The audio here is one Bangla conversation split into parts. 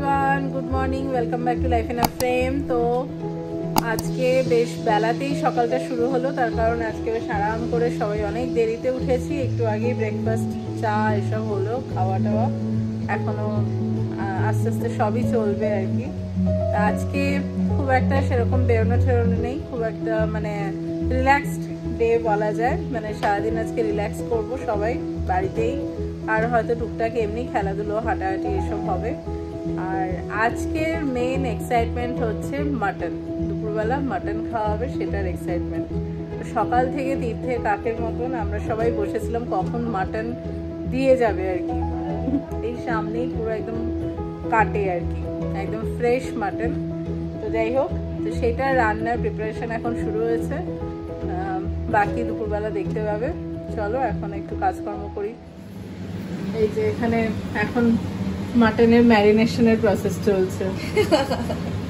Everyone, good morning, welcome back to life in a frame. তো আজকে বেশ বেলাতেই সকালটা শুরু হলো, তার কারণ আজকে বেশ আরাম করে সবাই অনেক দেরিতে উঠেছি। একটু আগেই ব্রেকফাস্ট, চা এসব হলো, খাওয়া টাওয়া এখনো আস্তে আস্তে সবই চলবে আর কি। আজকে খুব একটা সেরকম বেরোনো টেরোনো নেই, খুব একটা মানে রিল্যাক্সড ডে বলা যায়। মানে সারাদিন আজকে রিল্যাক্স করব সবাই বাড়িতেই, আর হয়তো টুকটাক এমনি খেলাধুলো হাঁটাহাঁটি এসব হবে। আর আজকের মেন এক্সাইটমেন্ট হচ্ছে মাটন, দুপুরবেলা মাটন খাওয়া হবে, সেটার এক্সাইটমেন্ট। সকাল থেকে তীর্থের কাকের মতন আমরা সবাই বসেছিলাম কখন মাটন দিয়ে যাবে আর কি। এই সামনেই পুরো একদম কাটে আর কি, একদম ফ্রেশ মাটন। তো যাই হোক, তো সেটা রান্নার প্রিপারেশন এখন শুরু হয়েছে, বাকি দুপুরবেলা দেখতে পাবে। চলো এখন একটু কাজকর্ম করি। এই যে এখানে এখন মাটনের ম্যারিনেশনের প্রসেস চলছে।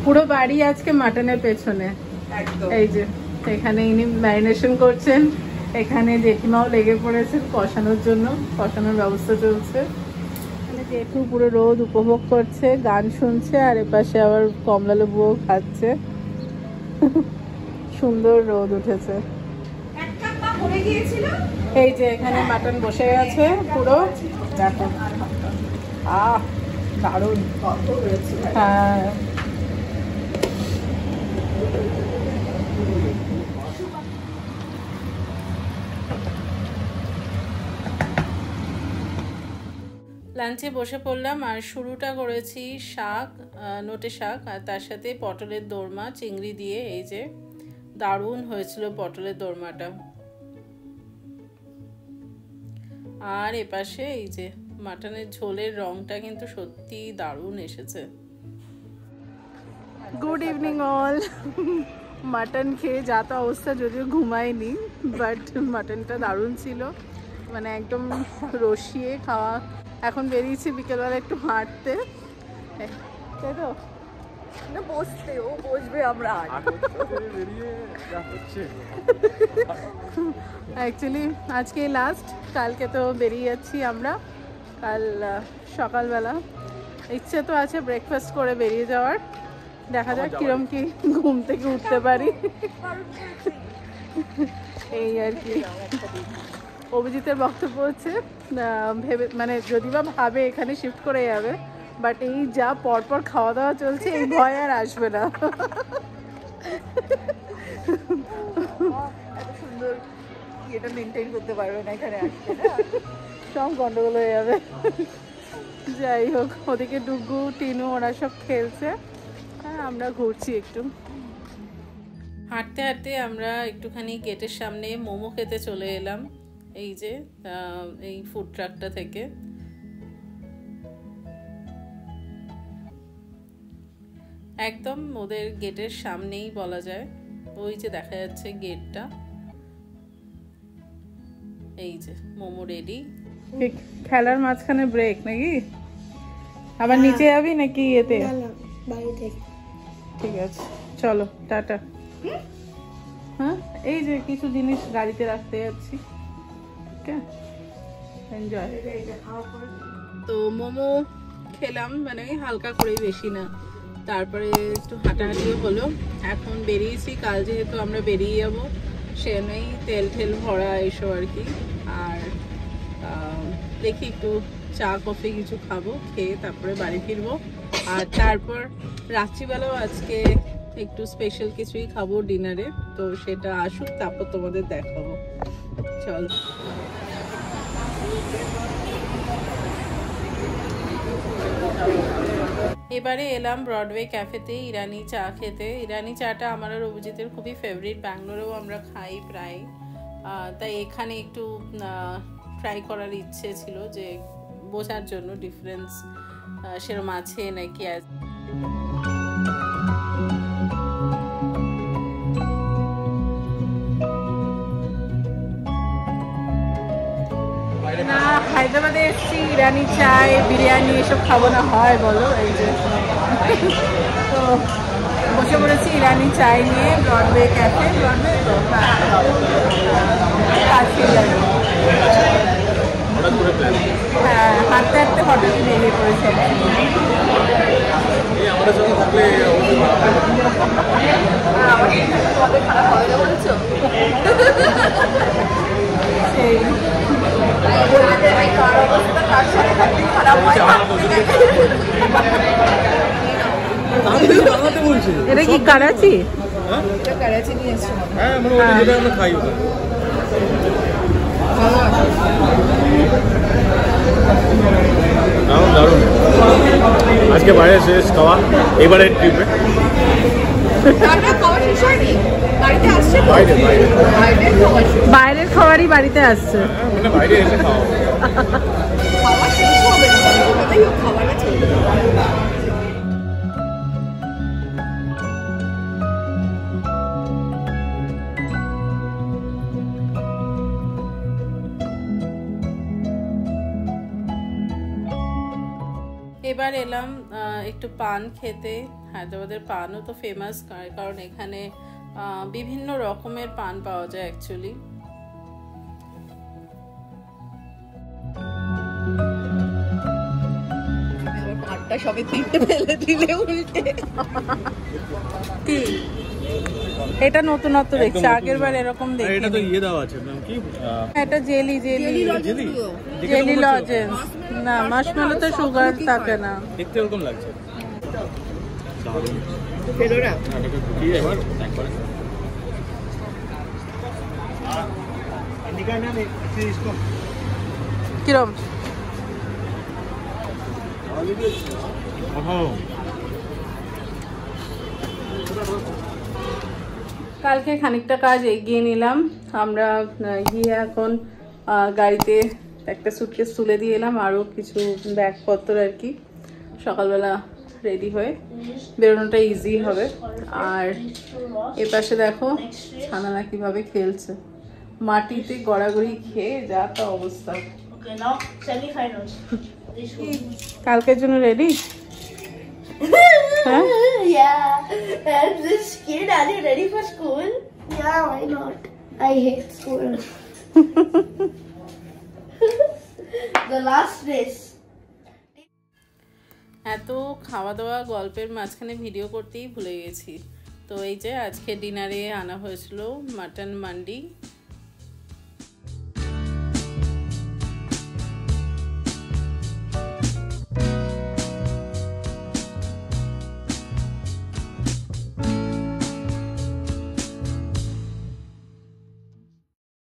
পুরো বাড়ি আজকে মাটনের পেছনে। এই যে এখানে ইনি ম্যারিনেশন করছেন, এখানে জেঠিমাও লেগে পড়েছেন কষানোর জন্য, কষানোর ব্যবস্থা চলছে। এখানে জেঠু পুরো রোদ উপভোগ করছে, গান শুনছে, আর এপাশে আবার কমলা লেবুও খাচ্ছে। সুন্দর রোদ উঠেছে। এই যে এখানে মাটন বসে গেছে পুরো, দেখো দারুণ। হ্যাঁ, লাঞ্চে বসে পড়লাম, আর শুরুটা করেছি শাক, নোটে শাক, আর তার সাথে পটলের দোরমা চিংড়ি দিয়ে। এই যে দারুণ হয়েছিল পটলের দোরমাটা। আর এপাশে এই যে মাটনের ঝোলের রংটা কিন্তু সত্যি দারুণ এসেছে। Good evening all. মাটন খেয়ে যা তো অবস্থা, যদিও ঘুমায়নি, বাট মাটনটা দারুণ ছিল, মানে একদম রসিয়ে খাওয়া। এখন বেরিয়েছি বিকেলবেলা একটু হাঁটতে, তাই তো না, বসতে ও বসবে, আমরা অ্যাকচুয়ালি আজকে লাস্ট, কালকে তো বেরিয়ে যাচ্ছি আমরা। কাল সকালবেলা ইচ্ছে তো আছে ব্রেকফাস্ট করে বেরিয়ে যাওয়ার, দেখা যাক কিরম কি ঘুম থেকে উঠতে পারি, এই আর কি। অভিজিতের বক্তব্য হচ্ছে ভেবে, মানে যদি বা ভাবে এখানে শিফট করে যাবে, বাট এই যা পরপর খাওয়া দাওয়া চলছে, এই ভয় আর আসবে না। এত সুন্দর এটা মেনটেন করতে পারবে না এখানে আসলে, সব গন্ডগোল হয়ে যাবে। যাই হোক, ওদিকে ডুগু টিনু ওরা সব খেলছে, হ্যাঁ আমরা ঘুরছি একটু। হাঁটতে হাঁটতে আমরা একটুখানি গেটের সামনে মোমো খেতে চলে এলাম, এই যে এই ফুড ট্রাকটা থেকে। একদম ওদের গেটের সামনেই বলা যায়, ওই যে দেখা যাচ্ছে গেটটা। এই যে মোমো রেডি। খেলার মাঝখানে ব্রেক নাকি? আবার নিচে যাবি নাকি এতে? ঠিক আছে, চলো টাটা। হ্যাঁ, এই যে কিছু জিনিস গাড়িতে রাখতে যাচ্ছি, এনজয়। তো মোমো খেলাম, মানে হালকা করে, বেশি না। তারপরে একটু হাঁটাহাঁটিও হলো। এখন বেরিয়েছি, কাল যেহেতু আমরা বেরিয়ে যাবো, সে নেই তেল ঠেল ভরা এসব আর কি। আর দেখি একটু চা কফি কিছু খাবো, খেয়ে তারপরে বাড়ি ফিরবো। আর তারপর রাত্রিবেলাও আজকে একটু স্পেশাল কিছুই খাবো ডিনারে, তো সেটা আসুক, তারপর তোমাদের দেখাবো। চল। এবারে এলাম ব্রডওয়ে ক্যাফেতে ইরানি চা খেতে। ইরানি চাটা আমার আর অভিজিতের খুবই ফেভারিট, ব্যাঙ্গালোরেও আমরা খাই প্রায়, তাই এখানে একটু ট্রাই করার ইচ্ছে ছিল, যে বোঝার জন্য ডিফারেন্স সেরকম আছে নাকি। না, হায়দ্রাবাদে এসেছি, ইরানি চায় বিরিয়ানি এসব খাবো না হয় বলো? এই যে তো বসে পড়েছি ইরানি চাই নিয়ে, ব্রডওয়ে ক্যাফে, ব্রডওয়ে তো হ্যাঁ, হাঁটতে হাঁটতে হঠাৎ বেরিয়ে পড়েছে। এটা কি কারাচি? কারাচি নিয়ে এসেছি। হ্যাঁ মানে ওটা যেটা আমরা খাই ওটা। দারুণ। আজকে বাইরে শেষ খাওয়া, এবারে ট্রিপে বাইরের খাবারই বাড়িতে আসছে। মানে বাইরে এসে খাওয়া। এবার এলাম একটু পান খেতে। হায়দ্রাবাদের পানও তো ফেমাস, কারণ এখানে বিভিন্ন রকমের পান পাওয়া যায় অ্যাকচুয়ালি। সবে তিনটে ফেলে দিলে উল্টে। কি এটা নতুনত্ব দেখছি, আগের বার এরকম দেখি। এটা তো ইয়ে দেওয়া আছে নাম কি? এটা জেলি জেলি লজেন্স। না, মার্শমেলো তো সুগার থাকে না। দেখতে এরকম লাগছে। দারুণ। ফেলোরা কি এবার ট্যাঙ্ক করে কিরম? কালকে খানিকটা কাজ এগিয়ে নিলাম আমরা, গিয়ে এখন গাড়িতে একটা সুটকেস তুলে দিয়ে এলাম, আরও কিছু ব্যাগপত্র আর কি। সকালবেলা রেডি হয়ে বেরোনোটা ইজি হবে। আর এ পাশে দেখো ছানারা কিভাবে খেলছে, মাটিতে গড়াগড়ি খেয়ে যা তা অবস্থা। কালকের জন্য ready? Yeah, and this kid, are you ready for school? Yeah, why not? I hate school. The last race. এত খাওয়া দাওয়া গল্পের মাঝখানে ভিডিও করতেই ভুলে গেছি। তো এই যে আজকে ডিনারে আনা হয়েছিল মাটন মান্ডি,